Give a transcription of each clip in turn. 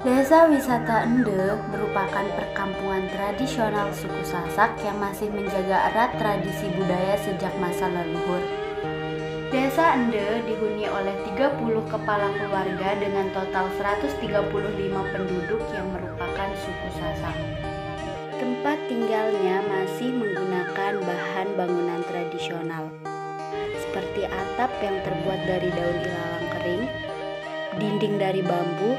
Desa Wisata Ende merupakan perkampungan tradisional suku Sasak yang masih menjaga erat tradisi budaya sejak masa leluhur. Desa Ende dihuni oleh 30 kepala keluarga dengan total 135 penduduk yang merupakan suku Sasak. Tempat tinggalnya masih menggunakan bahan bangunan tradisional, seperti atap yang terbuat dari daun ilalang kering, dinding dari bambu,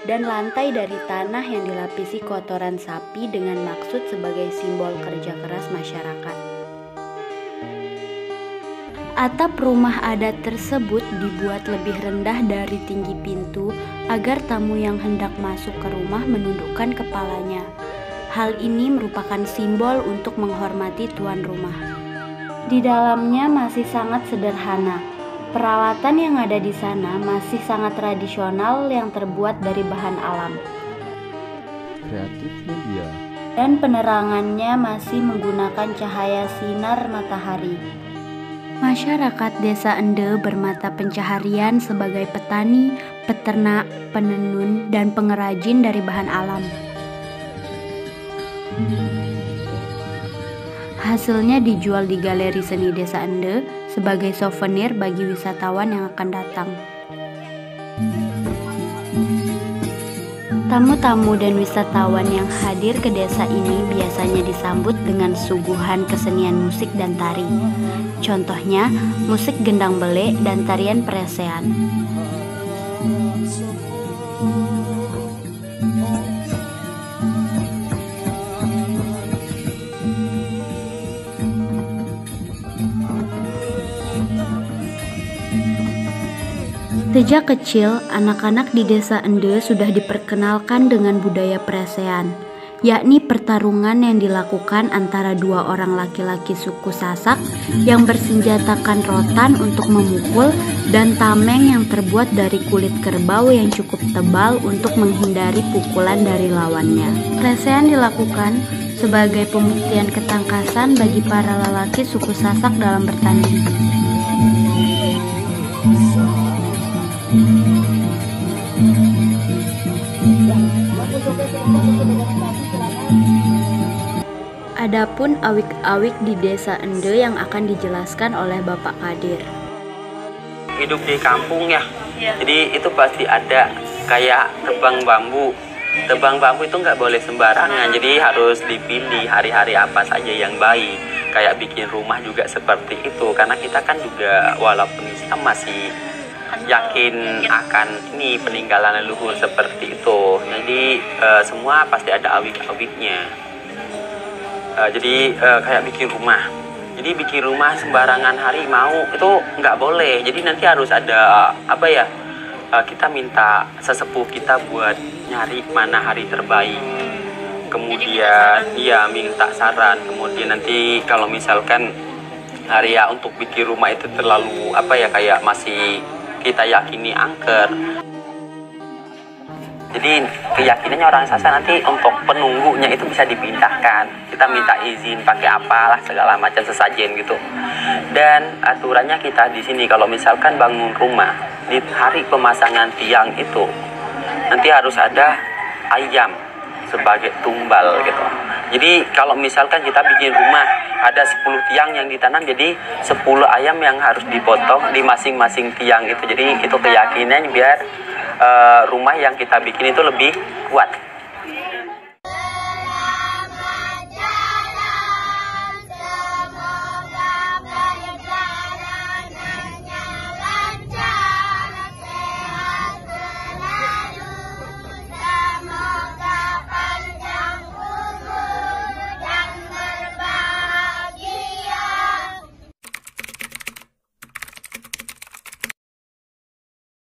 dan lantai dari tanah yang dilapisi kotoran sapi dengan maksud sebagai simbol kerja keras masyarakat. Atap rumah adat tersebut dibuat lebih rendah dari tinggi pintu agar tamu yang hendak masuk ke rumah menundukkan kepalanya. Hal ini merupakan simbol untuk menghormati tuan rumah. Di dalamnya masih sangat sederhana. Peralatan yang ada di sana masih sangat tradisional yang terbuat dari bahan alam. Kreatifnya dia. Dan penerangannya masih menggunakan cahaya sinar matahari. Masyarakat Desa Ende bermata pencaharian sebagai petani, peternak, penenun, dan pengrajin dari bahan alam. Hasilnya dijual di Galeri Seni Desa Ende sebagai souvenir bagi wisatawan yang akan datang. Tamu-tamu dan wisatawan yang hadir ke desa ini biasanya disambut dengan suguhan kesenian musik dan tari. Contohnya, musik gendang belek dan tarian peresean. Sejak kecil, anak-anak di Desa Ende sudah diperkenalkan dengan budaya peresean, yakni pertarungan yang dilakukan antara dua orang laki-laki suku Sasak yang bersenjatakan rotan untuk memukul dan tameng yang terbuat dari kulit kerbau yang cukup tebal untuk menghindari pukulan dari lawannya. Peresean dilakukan sebagai pembuktian ketangkasan bagi para lelaki suku Sasak dalam bertanding. Adapun awik-awik di Desa Ende yang akan dijelaskan oleh Bapak Kadir. Hidup di kampung ya, jadi itu pasti ada kayak tebang bambu. Tebang bambu itu nggak boleh sembarangan, jadi harus dipilih hari-hari apa saja yang baik. Kayak bikin rumah juga seperti itu, karena kita kan juga walaupun Islam masih yakin akan ini peninggalan leluhur seperti itu. Jadi semua pasti ada awik-awiknya. Jadi kayak bikin rumah. Jadi bikin rumah sembarangan hari mau itu nggak boleh. Jadi nanti harus ada apa ya? Kita minta sesepuh kita buat nyari mana hari terbaik. Kemudian dia minta saran. Kemudian nanti kalau misalkan hari ya untuk bikin rumah itu terlalu apa ya kayak masih kita yakini angker. Jadi keyakinannya orang Sasak nanti untuk penunggunya itu bisa dipindahkan. Kita minta izin pakai apalah segala macam sesajen gitu. Dan aturannya kita di sini kalau misalkan bangun rumah di hari pemasangan tiang itu nanti harus ada ayam sebagai tumbal gitu. Jadi kalau misalkan kita bikin rumah ada 10 tiang yang ditanam, jadi 10 ayam yang harus dipotong di masing-masing tiang itu. Jadi itu keyakinan biar rumah yang kita bikin itu lebih kuat.